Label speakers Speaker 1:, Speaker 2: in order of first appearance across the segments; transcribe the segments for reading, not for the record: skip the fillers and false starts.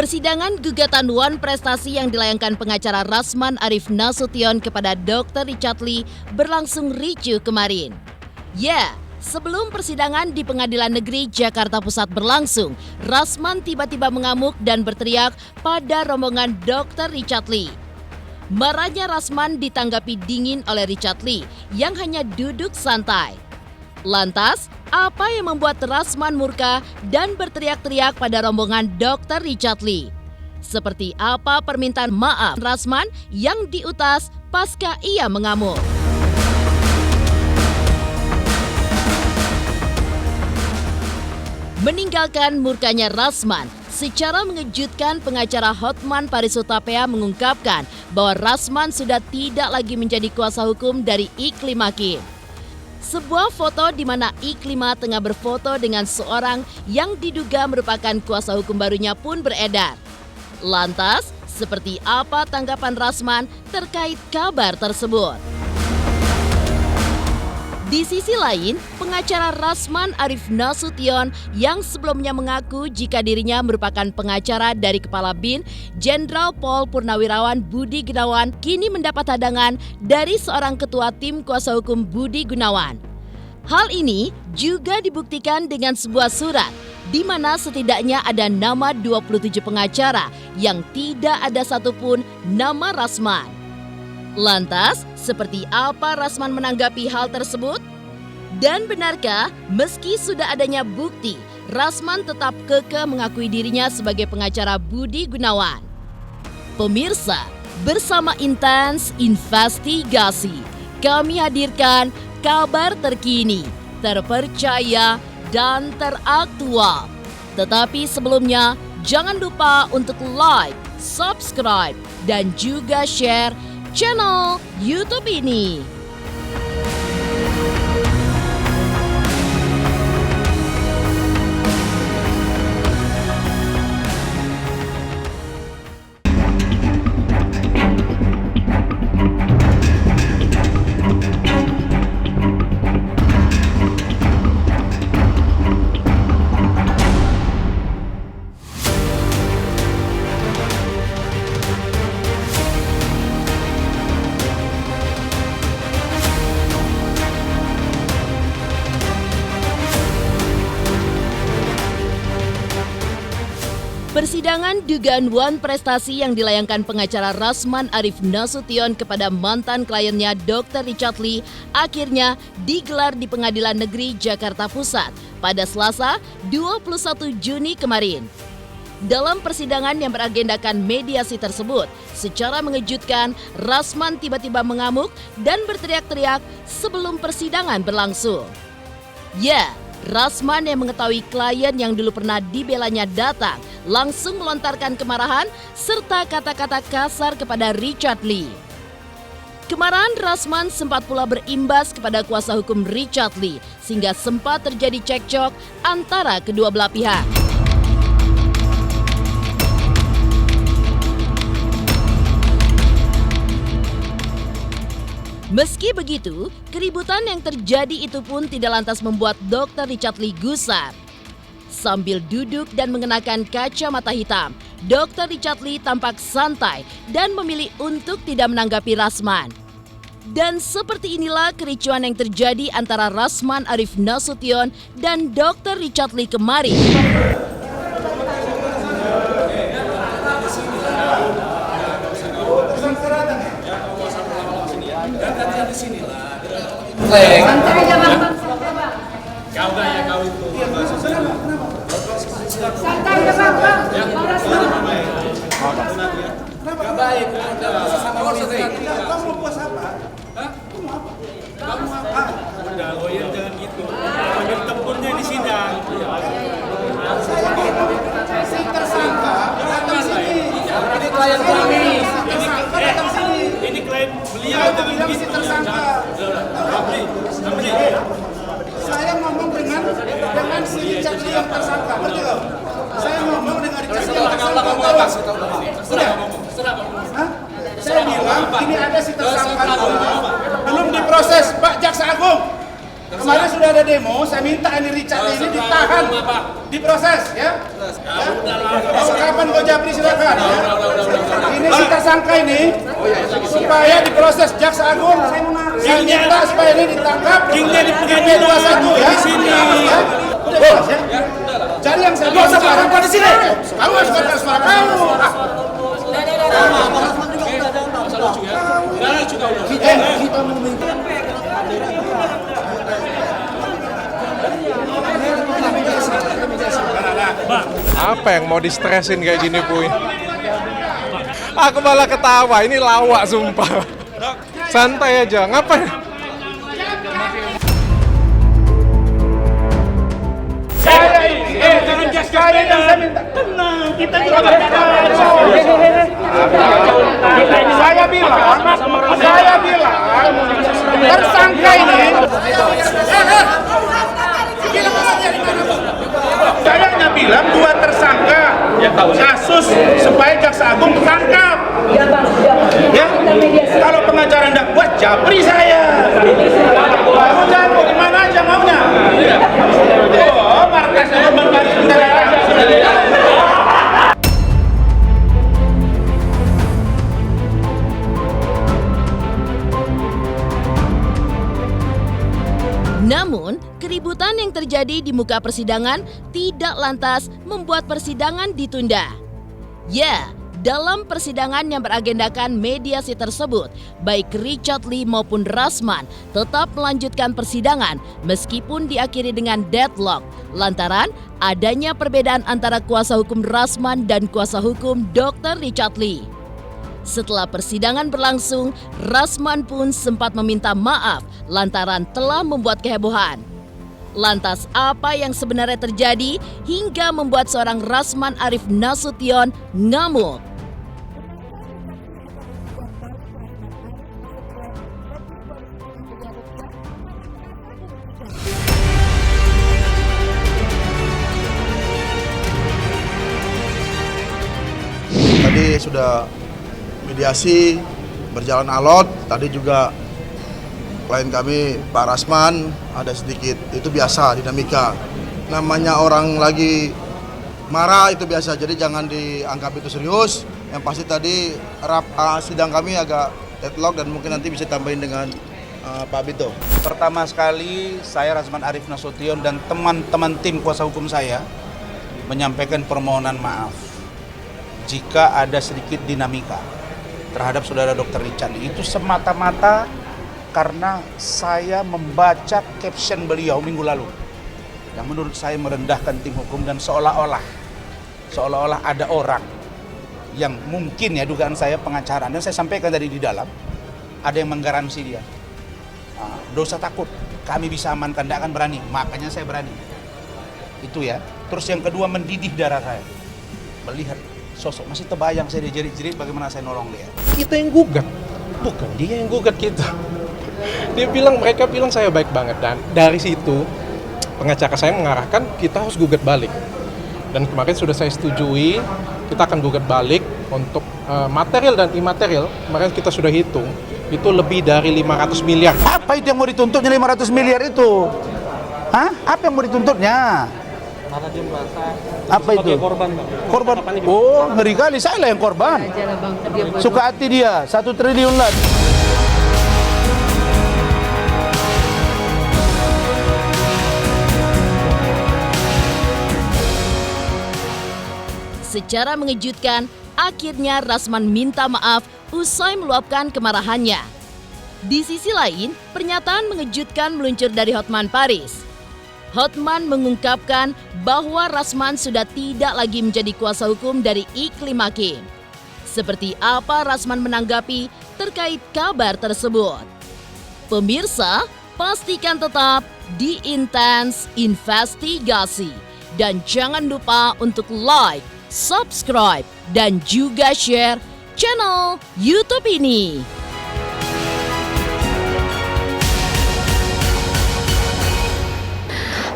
Speaker 1: Persidangan gugatan Wan Prestasi yang dilayangkan pengacara Rasman Arif Nasution kepada Dr. Richard Lee berlangsung ricuh kemarin. Ya, sebelum persidangan di Pengadilan Negeri Jakarta Pusat berlangsung, Rasman tiba-tiba mengamuk dan berteriak pada rombongan Dr. Richard Lee. Marahnya Rasman ditanggapi dingin oleh Richard Lee yang hanya duduk santai. Lantas, apa yang membuat Rasman murka dan berteriak-teriak pada rombongan Dr. Richard Lee? Seperti apa permintaan maaf Rasman yang diutas pasca ia mengamuk? Meninggalkan murkanya Rasman, secara mengejutkan pengacara Hotman Paris Hutapea mengungkapkan bahwa Rasman sudah tidak lagi menjadi kuasa hukum dari Iklim Hakim. Sebuah foto di mana Iklima tengah berfoto dengan seorang yang diduga merupakan kuasa hukum barunya pun beredar. Lantas, seperti apa tanggapan Rasman terkait kabar tersebut? Di sisi lain, pengacara Rasman Arif Nasution yang sebelumnya mengaku jika dirinya merupakan pengacara dari Kepala BIN, Jenderal Pol Purnawirawan Budi Gunawan, kini mendapat hadangan dari seorang ketua tim kuasa hukum Budi Gunawan. Hal ini juga dibuktikan dengan sebuah surat, di mana setidaknya ada nama 27 pengacara yang tidak ada satupun nama Rasman. Lantas, seperti apa Rasman menanggapi hal tersebut? Dan benarkah meski sudah adanya bukti, Rasman tetap kekeh mengakui dirinya sebagai pengacara Budi Gunawan? Pemirsa, bersama Intens Investigasi, kami hadirkan kabar terkini, terpercaya, dan teraktual. Tetapi sebelumnya, jangan lupa untuk like, subscribe, dan juga share channel YouTube ini. Persidangan dugaan Wan Prestasi yang dilayangkan pengacara Rasman Arif Nasution kepada mantan kliennya Dr. Richard Lee akhirnya digelar di Pengadilan Negeri Jakarta Pusat pada Selasa 21 Juni kemarin. Dalam persidangan yang beragendakan mediasi tersebut, secara mengejutkan Rasman tiba-tiba mengamuk dan berteriak-teriak sebelum persidangan berlangsung. Ya, Rasman yang mengetahui klien yang dulu pernah dibelanya datang, langsung melontarkan kemarahan serta kata-kata kasar kepada Richard Lee. Kemarahan Rasman sempat pula berimbas kepada kuasa hukum Richard Lee, sehingga sempat terjadi cekcok antara kedua belah pihak. Meski begitu, keributan yang terjadi itu pun tidak lantas membuat Dr. Richard Lee gusar. Sambil duduk dan mengenakan kacamata hitam, Dr. Richard Lee tampak santai dan memilih untuk tidak menanggapi Rasman. Dan seperti inilah kericuan yang terjadi antara Rasman Arif Nasution dan Dr. Richard Lee kemarin.
Speaker 2: Santai aja bang. Kau gaya kau itu. Santai aja bang. Gak baik. Kamu mau puas apa? Kamu apa? Udah lawyer jangan gitu. Ambil tempurnya di sidang. Si tersangka datang sini. Ini klien kami. Ini klien beliau jangan gitu. Tersangka. Saya ngomong dengan si Richard Lee yang tersangka, ngerti kau? Saya ngomong dengan Richard Lee yang tersangka. Saya bilang ini ada si tersangka belum diproses Pak Jaksa Agung. Kemarin sudah ada demo, saya minta ini Richard Lee ini ditahan, diproses ya. Kapan
Speaker 3: Kapan kau japri silakan ya. Ini si tersangka ini supaya diproses Jaksa Agung. Saya minta supaya ini ditangkap.
Speaker 2: Kingnya di
Speaker 3: PP 21 ya.
Speaker 2: di sini.
Speaker 3: Ya. Udah jelas ya. Jadi yang saya bilang sekarang di sini. Kamu harus katakan suara kamu. Kita mau minta.
Speaker 4: Apa yang mau distresin kayak gini, Puy? Aku malah ketawa, ini lawak sumpah. Santai aja, ngapain?
Speaker 3: Saya minta. Tenang, kita juga saya bilang, tersangka ini. Saya hanya bilang dua tersangka kasus supaya Jaksa Agung tangkap. Ya, kalau pengacara tidak buat japri saya. Kamu jago gimana aja maunya. Oh, markasnya membantu kita.
Speaker 1: Namun, keributan yang terjadi di muka persidangan tidak lantas membuat persidangan ditunda. Ya, dalam persidangan yang beragendakan mediasi tersebut, baik Richard Lee maupun Rasman tetap melanjutkan persidangan meskipun diakhiri dengan deadlock lantaran adanya perbedaan antara kuasa hukum Rasman dan kuasa hukum Dr. Richard Lee. Setelah persidangan berlangsung, Rasman pun sempat meminta maaf lantaran telah membuat kehebohan. Lantas apa yang sebenarnya terjadi hingga membuat seorang Rasman Arif Nasution ngamuk?
Speaker 5: Tadi sudah mediasi berjalan alot, tadi juga klien kami Pak Rasman ada sedikit, itu biasa dinamika. Namanya orang lagi marah itu biasa, jadi jangan dianggap itu serius. Yang pasti tadi sidang kami agak deadlock dan mungkin nanti bisa tambahin dengan Pak Bito.
Speaker 3: Pertama sekali saya Rasman Arif Nasution dan teman-teman tim kuasa hukum saya menyampaikan permohonan maaf jika ada sedikit dinamika terhadap saudara Dr. Richard. Itu semata-mata karena saya membaca caption beliau minggu lalu yang menurut saya merendahkan tim hukum dan seolah-olah ada orang yang mungkin ya dugaan saya pengacara, dan saya sampaikan tadi di dalam ada yang menggaransi dia. Dosa takut, kami bisa amankan, tidak akan berani, makanya saya berani. Itu ya. Terus yang kedua mendidih darah saya melihat sosok, masih terbayang saya dijerit-jerit bagaimana saya nolong dia.
Speaker 4: Kita yang gugat, bukan dia yang gugat kita. Mereka bilang saya baik banget, dan dari situ pengacara saya mengarahkan kita harus gugat balik. Dan kemarin sudah saya setujui, kita akan gugat balik untuk material dan imaterial. Kemarin kita sudah hitung, itu lebih dari 500 miliar.
Speaker 3: Apa itu yang mau dituntutnya 500 miliar itu? Hah? Apa yang mau dituntutnya?
Speaker 6: Karena dia merasa
Speaker 3: apa itu?
Speaker 6: korban, Bang.
Speaker 3: Korban. Oh, ngeri kali, saya lah yang korban. Suka hati dia, 1 triliun lah.
Speaker 1: Secara mengejutkan, akhirnya Rasman minta maaf usai meluapkan kemarahannya. Di sisi lain, pernyataan mengejutkan meluncur dari Hotman Paris. Hotman mengungkapkan bahwa Rasman sudah tidak lagi menjadi kuasa hukum dari Iklim Hakim. Seperti apa Rasman menanggapi terkait kabar tersebut? Pemirsa, pastikan tetap di Intens Investigasi. Dan jangan lupa untuk like, subscribe, dan juga share channel YouTube ini.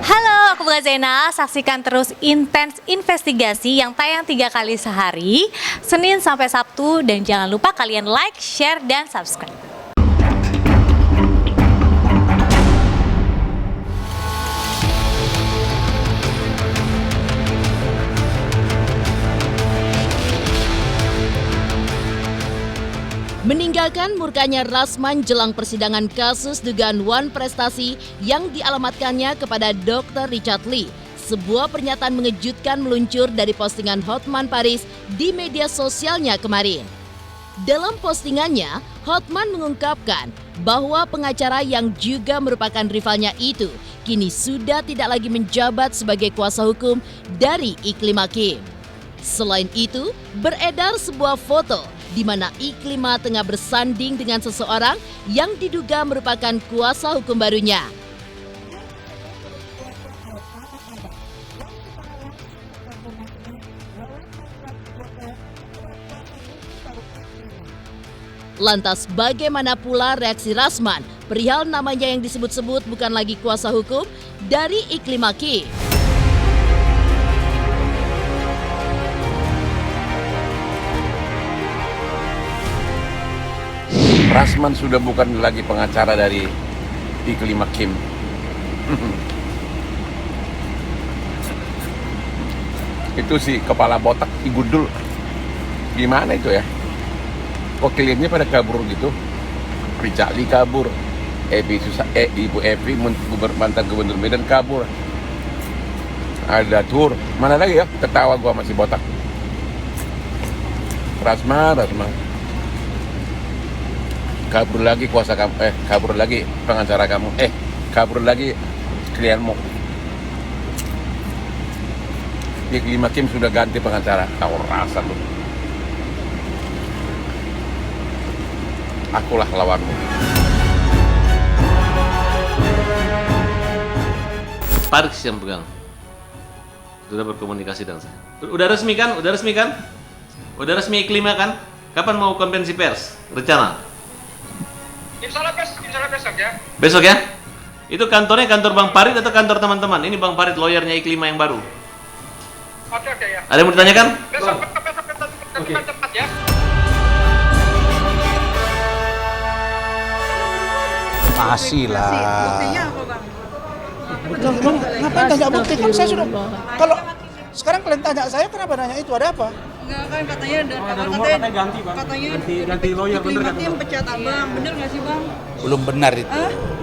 Speaker 7: Halo, aku Bunga Zainal. Saksikan terus Intens Investigasi yang tayang 3 kali sehari, Senin sampai Sabtu. Dan jangan lupa kalian like, share, dan subscribe.
Speaker 1: Menandakan murkanya Rasman jelang persidangan kasus dugaan wan prestasi yang dialamatkannya kepada Dr. Richard Lee. Sebuah pernyataan mengejutkan meluncur dari postingan Hotman Paris di media sosialnya kemarin. Dalam postingannya, Hotman mengungkapkan bahwa pengacara yang juga merupakan rivalnya itu kini sudah tidak lagi menjabat sebagai kuasa hukum dari Iklim Hakim. Selain itu, beredar sebuah foto di mana Iklima tengah bersanding dengan seseorang yang diduga merupakan kuasa hukum barunya. Lantas bagaimana pula reaksi Rasman perihal namanya yang disebut-sebut bukan lagi kuasa hukum dari Iklim Hakim?
Speaker 6: Rasman sudah bukan lagi pengacara dari Iklim Hakim. Itu si kepala botak, si Gundul. Gimana itu ya? Kok kliennya pada kabur gitu? Richard Lee kabur. Ibu Evi, mantan gubernur Medan kabur. Ada Tur. Mana lagi ya? Ketawa gua masih botak. Rasman. Kabur lagi kuasa kamu, kabur lagi pengacara kamu, kabur lagi klienmu. Iklim Hakim sudah ganti pengacara, tahu rasa lu. Akulah lawanmu.
Speaker 8: Paris yang pegang. Sudah berkomunikasi dengan saya. Udah resmi kan? Udah resmi kan? Udah resmi Iklima kan? Kapan mau konferensi pers? Rencana?
Speaker 9: Insya Allah besok ya.
Speaker 8: Besok ya? Itu kantornya kantor Bang Farid atau kantor teman-teman? Ini Bang Farid lawyernya Iklima yang baru.
Speaker 9: Oke ya.
Speaker 8: Ada yang mau ditanyakan?
Speaker 9: Besok cepat ya.
Speaker 3: Masih lah.
Speaker 9: Buktinya apa Bang?
Speaker 3: Ngapain tanya bukti? Kan saya sudah. Kalau sekarang kalian tanya saya, kenapa nanya itu? Ada apa?
Speaker 9: Enggak kan katanya
Speaker 2: katanya ganti Bang.
Speaker 9: Katanya
Speaker 2: Ganti lawyer, bener kan?
Speaker 9: Iklim pecat Abang, bener nggak sih Bang?
Speaker 3: Belum benar itu.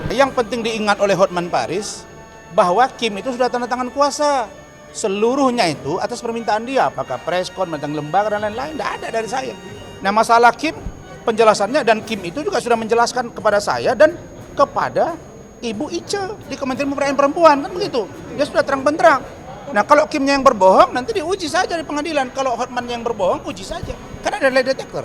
Speaker 3: Yang penting diingat oleh Hotman Paris bahwa Kim itu sudah tanda tangan kuasa. Seluruhnya itu atas permintaan dia, apakah preskon, tentang lembaga dan lain-lain, tidak ada dari saya. Nah masalah Kim, penjelasannya dan Kim itu juga sudah menjelaskan kepada saya dan kepada Ibu Ice di Kementerian Pemberdayaan Perempuan, kan begitu. Dia sudah terang-benderang. Nah kalau Kimnya yang berbohong, nanti diuji saja di pengadilan. Kalau Hotman yang berbohong, uji saja. Karena ada lie detector.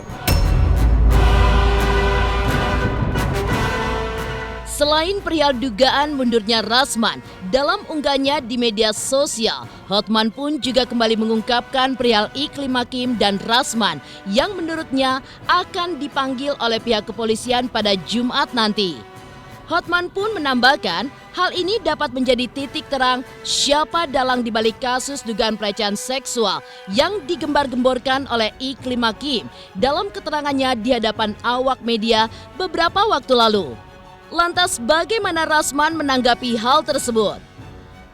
Speaker 1: Selain perihal dugaan mundurnya Rasman, dalam unggahannya di media sosial, Hotman pun juga kembali mengungkapkan perihal Iklim Hakim dan Rasman yang menurutnya akan dipanggil oleh pihak kepolisian pada Jumat nanti. Hotman pun menambahkan, hal ini dapat menjadi titik terang siapa dalang dibalik kasus dugaan pelecehan seksual yang digembar-gemborkan oleh Iklim Hakim dalam keterangannya di hadapan awak media beberapa waktu lalu. Lantas bagaimana Rasman menanggapi hal tersebut?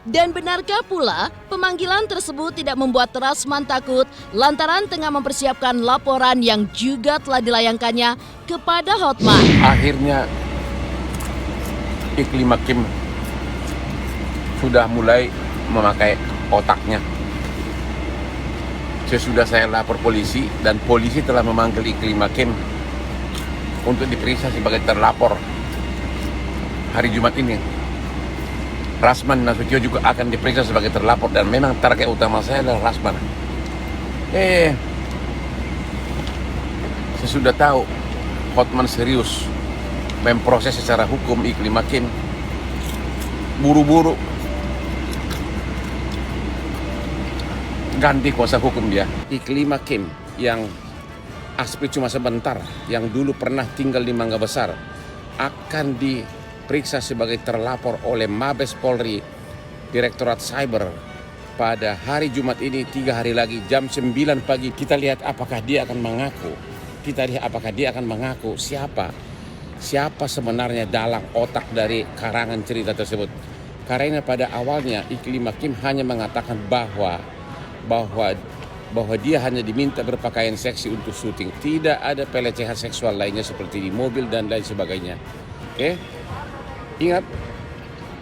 Speaker 1: Dan benarkah pula pemanggilan tersebut tidak membuat Rasman takut lantaran tengah mempersiapkan laporan yang juga telah dilayangkannya kepada Hotman?
Speaker 6: Akhirnya Iklim Hakim sudah mulai memakai otaknya. Sesudah saya lapor polisi dan polisi telah memanggil Iklim Hakim untuk diperiksa sebagai terlapor hari Jumat ini. Rasman Nasution juga akan diperiksa sebagai terlapor dan memang target utama saya adalah Rasman. Saya sudah tahu Hotman serius memproses secara hukum Iklim Hakim, buru-buru ganti kuasa hukum dia. Iklim Hakim yang aspek cuma sebentar, yang dulu pernah tinggal di Mangga Besar, akan diperiksa sebagai terlapor oleh Mabes Polri, Direktorat Cyber pada hari Jumat ini. 3 hari lagi jam 9 pagi kita lihat apakah dia akan mengaku siapa sebenarnya dalang otak dari karangan cerita tersebut. Karena pada awalnya Iklim Hakim hanya mengatakan bahwa bahwa dia hanya diminta berpakaian seksi untuk syuting. Tidak ada pelecehan seksual lainnya seperti di mobil dan lain sebagainya. Oke? Ingat,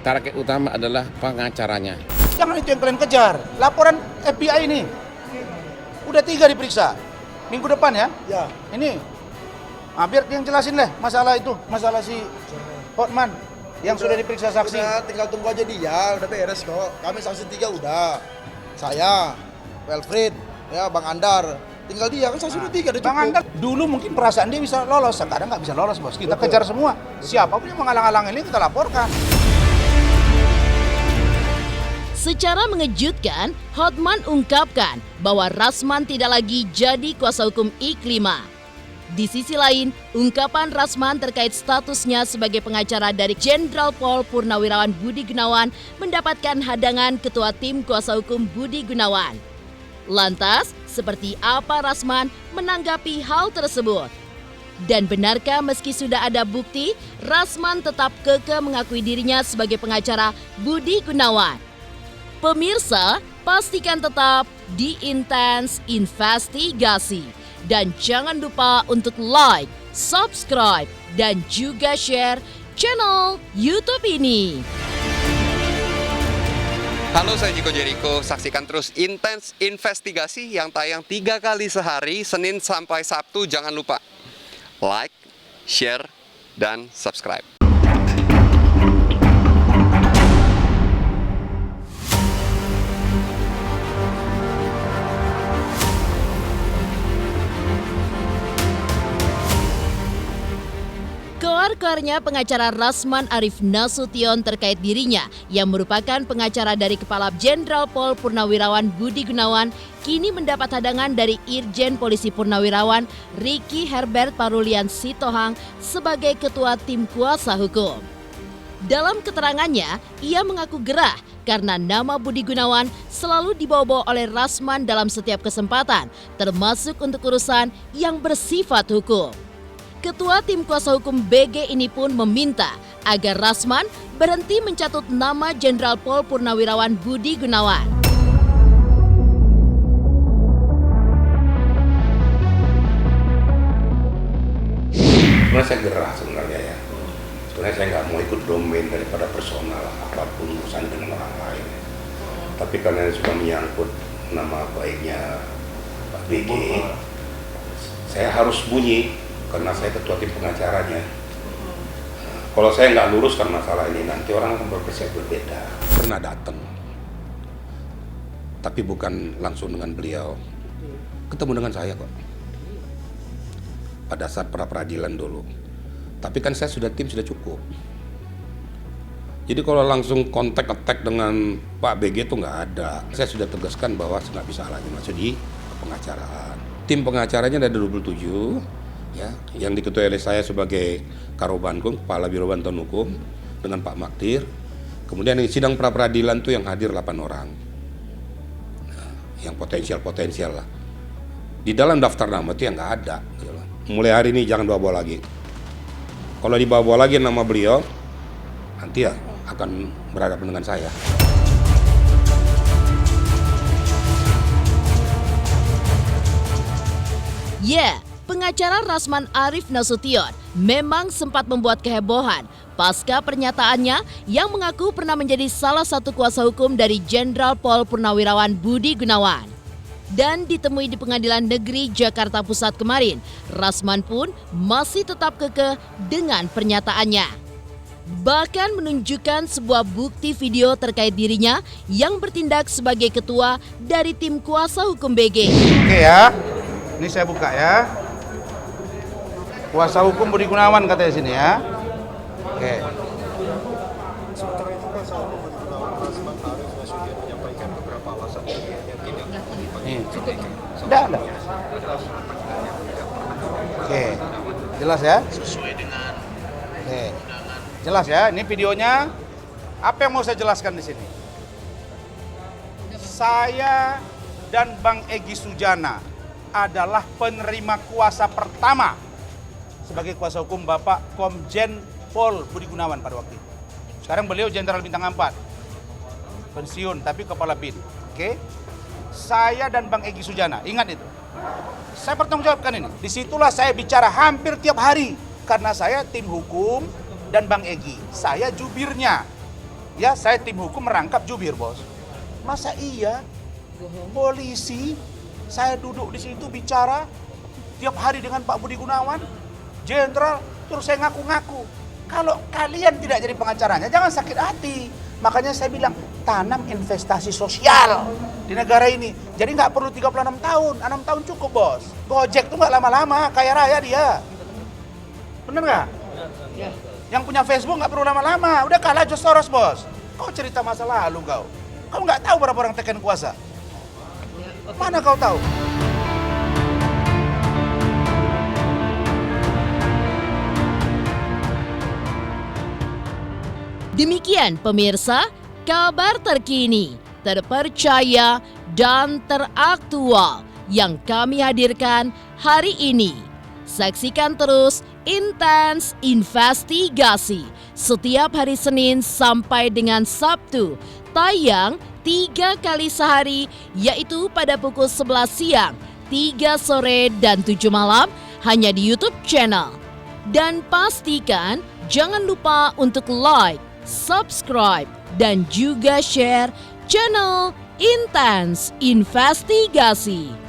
Speaker 6: target utama adalah pengacaranya.
Speaker 3: Jangan itu yang kalian kejar. Laporan FBI ini. Udah 3 diperiksa. Minggu depan ya?
Speaker 5: Ya.
Speaker 3: Ini. Biar dia yang jelasin deh masalah itu. Masalah si Hotman yang sudah diperiksa saksi.
Speaker 5: Udah, tinggal tunggu aja dia, udah beres kok. Kami saksi 3 udah. Saya, Wilfried, ya Bang Andar. Tinggal dia kan saksi udah 3 udah cukup.
Speaker 3: Bang Andar dulu mungkin perasaan dia bisa lolos, sekarang nggak bisa lolos bos. Kita kejar semua. Siapapun yang menghalang-halang ini kita laporkan.
Speaker 1: Secara mengejutkan, Hotman ungkapkan bahwa Rasman tidak lagi jadi kuasa hukum Iklima. Di sisi lain, ungkapan Rasman terkait statusnya sebagai pengacara dari Jenderal Pol Purnawirawan Budi Gunawan mendapatkan hadangan Ketua Tim Kuasa Hukum Budi Gunawan. Lantas, seperti apa Rasman menanggapi hal tersebut? Dan benarkah meski sudah ada bukti, Rasman tetap kekeh mengakui dirinya sebagai pengacara Budi Gunawan? Pemirsa, pastikan tetap di Intens Investigasi. Dan jangan lupa untuk like, subscribe, dan juga share channel YouTube ini.
Speaker 10: Halo, saya Jiko Jericho. Saksikan terus Intens Investigasi yang tayang 3 kali sehari, Senin sampai Sabtu. Jangan lupa like, share, dan subscribe.
Speaker 1: Koar-koarnya pengacara Rasman Arif Nasution terkait dirinya yang merupakan pengacara dari Kepala Jenderal Pol Purnawirawan Budi Gunawan kini mendapat hadangan dari Irjen Polisi Purnawirawan Ricky Herbert Parulian Sitohang sebagai Ketua Tim Kuasa Hukum. Dalam keterangannya, ia mengaku gerah karena nama Budi Gunawan selalu dibawa-bawa oleh Rasman dalam setiap kesempatan, termasuk untuk urusan yang bersifat hukum. Ketua Tim Kuasa Hukum BG ini pun meminta agar Rasman berhenti mencatut nama Jenderal Pol Purnawirawan Budi Gunawan.
Speaker 6: Sebenarnya saya gerah sebenarnya ya. Sebenarnya saya nggak mau ikut domain daripada personal apapun urusan dengan orang lain. Tapi karena sudah menyangkut nama baiknya Pak BG, saya harus bunyi. Karena saya ketua tim pengacaranya. Kalau saya nggak luruskan masalah ini, nanti orang akan berpersepsi berbeda. Pernah datang, tapi bukan langsung dengan beliau. Ketemu dengan saya kok. Pada saat pra-peradilan dulu. Tapi kan saya tim sudah cukup. Jadi kalau langsung kontak attack dengan Pak BG itu nggak ada. Saya sudah tegaskan bahwa saya nggak bisa lagi masuk di pengacaraan. Tim pengacaranya ada 27. Ya, yang diketuai oleh saya sebagai Karobankum, Kepala Biro Bantuan Hukum dengan Pak Maktir. Kemudian di sidang pra-peradilan itu yang hadir 8 orang. Nah, yang potensial lah. Di dalam daftar nama itu yang nggak ada. Gitu. Mulai hari ini jangan bawa-bawa lagi. Kalau dibawa-bawa lagi nama beliau, nanti ya akan berhadapan dengan saya.
Speaker 1: Pengacara Rasman Arif Nasution memang sempat membuat kehebohan pasca pernyataannya yang mengaku pernah menjadi salah satu kuasa hukum dari Jenderal Pol Purnawirawan Budi Gunawan. Dan ditemui di Pengadilan Negeri Jakarta Pusat kemarin, Rasman pun masih tetap kekeh dengan pernyataannya. Bahkan menunjukkan sebuah bukti video terkait dirinya yang bertindak sebagai ketua dari tim kuasa hukum BG.
Speaker 3: Oke ya, ini saya buka ya. Kuasa hukum Budi Gunawan katanya sini ya. Oke.
Speaker 4: Sementara itu kuasa hukum Budi Gunawan Rasman Arif Nasution menyampaikan beberapa alasan yang tidak
Speaker 3: Ada. Oke. Jelas ya?
Speaker 10: Sesuai dengan
Speaker 3: Oke. Jelas ya, ini videonya. Apa yang mau saya jelaskan di sini? Saya dan Bang Egy Sujana adalah penerima kuasa pertama sebagai kuasa hukum Bapak Komjen Pol Budi Gunawan pada waktu itu. Sekarang beliau Jenderal Bintang 4, pensiun tapi kepala BIN. Oke? saya dan Bang Egy Sujana. Ingat itu. Saya pertanggungjawabkan ini. Disitulah saya bicara hampir tiap hari. Karena saya tim hukum dan Bang Egy. Saya jubirnya. Ya, saya tim hukum merangkap jubir, bos. Masa iya polisi, saya duduk di situ bicara tiap hari dengan Pak Budi Gunawan, jenderal, terus saya ngaku-ngaku. Kalau kalian tidak jadi pengacaranya, jangan sakit hati. Makanya saya bilang, tanam investasi sosial di negara ini. Jadi nggak perlu 36 tahun, 6 tahun cukup, bos. Gojek tuh nggak lama-lama, kaya raya dia. Bener nggak? Yang punya Facebook nggak perlu lama-lama, udah kalah George Soros, bos. Kau cerita masa lalu kau. Kau nggak tahu berapa orang tekan kuasa. Mana kau tahu?
Speaker 1: Demikian pemirsa, kabar terkini, terpercaya, dan teraktual yang kami hadirkan hari ini. Saksikan terus Intens Investigasi setiap hari Senin sampai dengan Sabtu, tayang 3 kali sehari, yaitu pada pukul 11 siang, 3 sore, dan 7 malam, hanya di YouTube channel. Dan pastikan jangan lupa untuk like, subscribe, dan juga share channel Intens Investigasi.